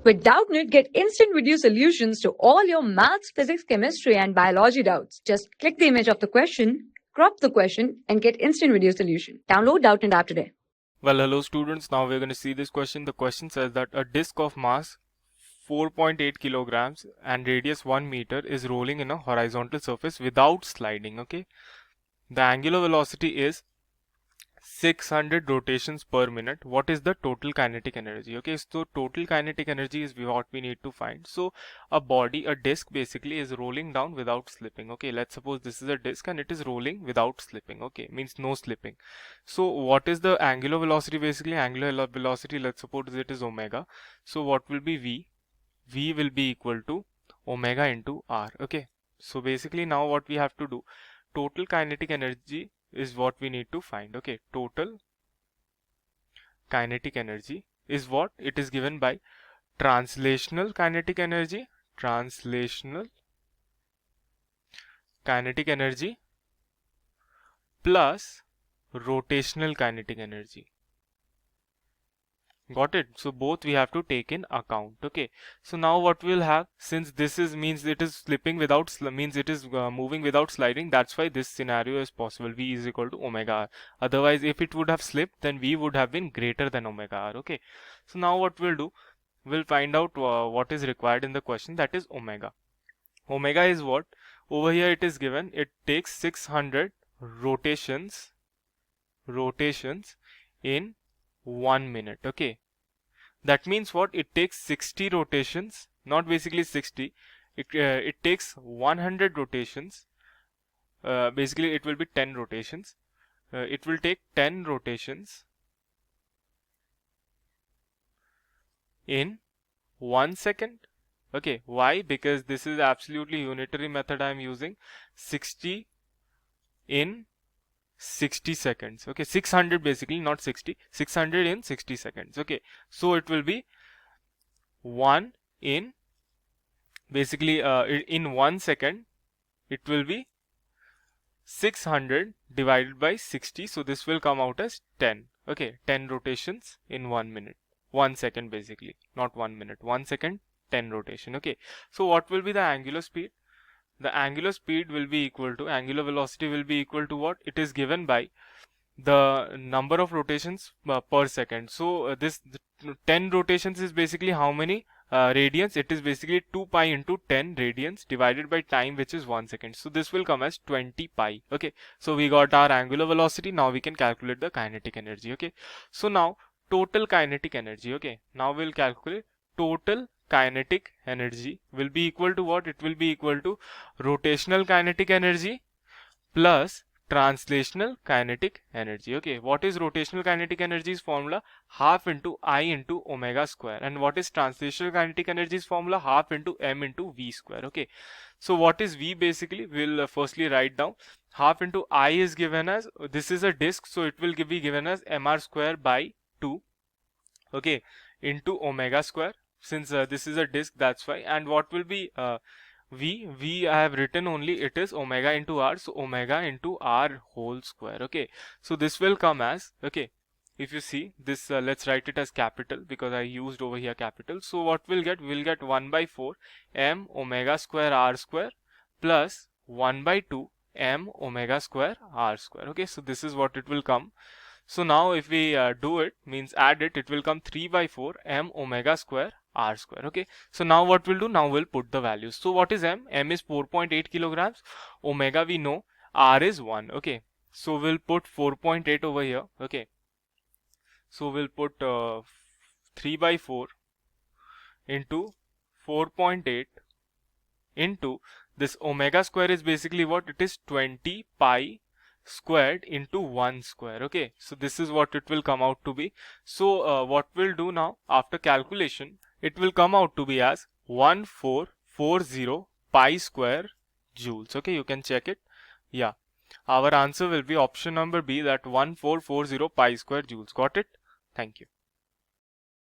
With Doubtnut, get instant video solutions to all your maths, physics, chemistry, and biology doubts. Just click the image of the question, crop the question, and get instant video solution. Download Doubtnut app today. Well, hello students. Now we're going to see this question. The question says that a disk of mass 4.8 kilograms and radius 1 meter is rolling in a horizontal surface without sliding. Okay. The angular velocity is 600 rotations per minute. What is the total kinetic energy? Okay, so total kinetic energy is what we need to find. So a disk basically is rolling down without slipping. Okay, let's suppose this is a disk and it is rolling without slipping. Okay, means no slipping. So what is the angular velocity? Basically angular velocity, let's suppose it is omega. So what will be V? V will be equal to omega into R. Okay, so basically now what we have to do, total kinetic energy is what we need to find. Okay, total kinetic energy is what it is given by translational kinetic energy, plus rotational kinetic energy. Got it? So both we have to take in account. Okay, so now what we'll have, since this is means it is slipping without means it is moving without sliding, that's why this scenario is possible. V is equal to omega r. Otherwise if it would have slipped, then V would have been greater than omega r. Okay, so now what we'll do, we'll find out what is required in the question, that is omega. Omega is what? Over here it is given, it takes 600 rotations in 1 minute. Okay, that means what? It takes 60 rotations, not basically 60, it takes 100 rotations. Basically it will be 10 rotations. It will take 10 rotations in 1 second. Okay, why? Because this is absolutely unitary method I am using. 60 in 60 seconds. Okay, 600 basically, not 60, 600 in 60 seconds. Okay, so it will be 1 in basically in 1 second it will be 600 divided by 60, so this will come out as 10. Okay, 10 rotations in 1 minute, 1 second basically, not 1 minute, 1 second, 10 rotation. Okay, so what will be the angular speed? The angular speed will be equal to, angular velocity will be equal to what? It is given by the number of rotations per second. So this 10 rotations is basically how many radians? It is basically 2 pi into 10 radians divided by time, which is 1 second. So this will come as 20 pi. Okay, so we got our angular velocity. Now we can calculate the kinetic energy. Okay, so now total kinetic energy. Okay, now we'll calculate total kinetic energy will be equal to what? It will be equal to rotational kinetic energy plus translational kinetic energy. Okay, what is rotational kinetic energy's formula? Half into I into omega square. And what is translational kinetic energy's formula? Half into m into v square. Okay, so what is v? Basically we'll firstly write down half into I is given as, this is a disk, so it will be given as mr square by 2. Okay, into omega square, since this is a disk, that's why. And what will be V I have written only, it is omega into r, so omega into r whole square. Okay, so this will come as, okay, if you see this, let's write it as capital because I used over here capital. So what we'll get? We'll get 1 by 4 m omega square r square plus 1 by 2 m omega square r square. Okay, so this is what it will come. So now if we do it, means add it, it will come 3 by 4 m omega square r square. Okay, so now what we'll do, now we'll put the values. So what is m? M is 4.8 kilograms, omega we know, r is 1. Okay, so we'll put 4.8 over here. Okay, so we'll put 3 by 4 into 4.8 into this omega square is basically what? It is 20 pi squared into 1 square. Okay, so this is what it will come out to be. So what we'll do now, after calculation, it will come out to be as 1440 pi square joules. Okay, you can check it. Yeah, our answer will be option number B, that 1440 pi square joules. Got it? Thank you.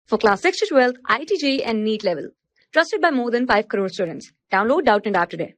For class 6 to 12, IIT JEE and NEET level. Trusted by more than 5 crore students. Download Doubtnut app today.